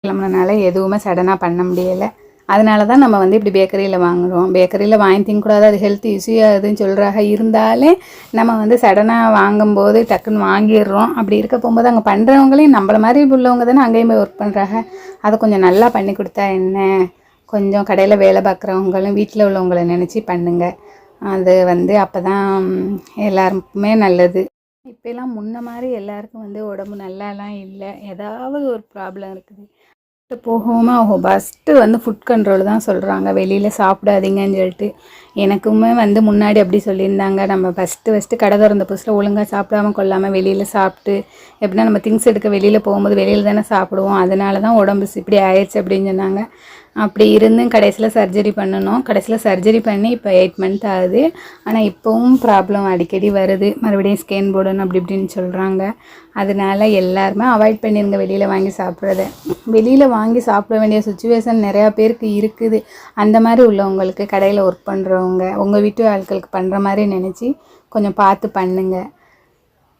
கிளம்புனனால எதுவுமே சடனாக பண்ண முடியலை. அதனால தான் நம்ம வந்து இப்படி பேக்கரியில் வாங்குகிறோம். பேக்கரியில் வாங்கி திங்கக்கூடாது, அது ஹெல்த் இஷ்யூ அதுன்னு சொல்கிறாங்க. இருந்தாலே நம்ம வந்து சடனாக வாங்கும்போது டக்குன்னு வாங்கிடுறோம். அப்படி இருக்க போகும்போது அங்கே பண்ணுறவங்களையும் நம்மள மாதிரி உள்ளவங்க தானே அங்கேயும் போய் ஒர்க் பண்ணுறாங்க. அதை கொஞ்சம் நல்லா பண்ணி கொடுத்தா என்ன, கொஞ்சம் கடையில் வேலை பார்க்குறவங்களும் வீட்டில் உள்ளவங்களை நினச்சி பண்ணுங்கள். அது வந்து அப்போ தான் எல்லாருக்குமே நல்லது. இப்போலாம் முன்ன மாதிரி எல்லாருக்கும் வந்து உடம்பு நல்லாலாம் இல்லை, ஏதாவது ஒரு ப்ராப்ளம் இருக்குது. போகாமல் அவங்க ஃபஸ்ட்டு வந்து ஃபுட் கண்ட்ரோல் தான் சொல்கிறாங்க, வெளியில் சாப்பிடாதீங்கன்னு சொல்லிட்டு. எனக்குமே வந்து முன்னாடி அப்படி சொல்லியிருந்தாங்க. நம்ம ஃபஸ்ட்டு கடை திறந்த புதுசில் ஒழுங்காக சாப்பிடாம கொள்ளாமல் வெளியில் சாப்பிட்டு, எப்படின்னா நம்ம திங்ஸ் எடுக்க வெளியில் போகும்போது வெளியில் தானே சாப்பிடுவோம், அதனால தான் உடம்பு இப்படி ஆயிடுச்சு அப்படின்னு சொன்னாங்க. அப்படி இருந்தும் கடைசியில் சர்ஜரி பண்ணணும். கடைசியில் சர்ஜரி பண்ணி இப்போ 8 மந்த் ஆகுது. ஆனால் இப்போவும் ப்ராப்ளம் அடிக்கடி வருது, மறுபடியும் ஸ்கேன் போடணும் அப்படி இப்படின்னு சொல்கிறாங்க. அதனால எல்லாருமே அவாய்ட் பண்ணிடுங்க வெளியில் வாங்கி சாப்பிட்றத. வெளியில் வாங்கி சாப்பிட வேண்டிய சுச்சுவேஷன் நிறையா பேருக்கு இருக்குது. அந்த மாதிரி உள்ளவங்களுக்கு, கடையில் ஒர்க் பண்ணுறவங்க, உங்கள் வீட்டு ஆட்களுக்கு பண்ணுற மாதிரி நினச்சி கொஞ்சம் பார்த்து பண்ணுங்கள்.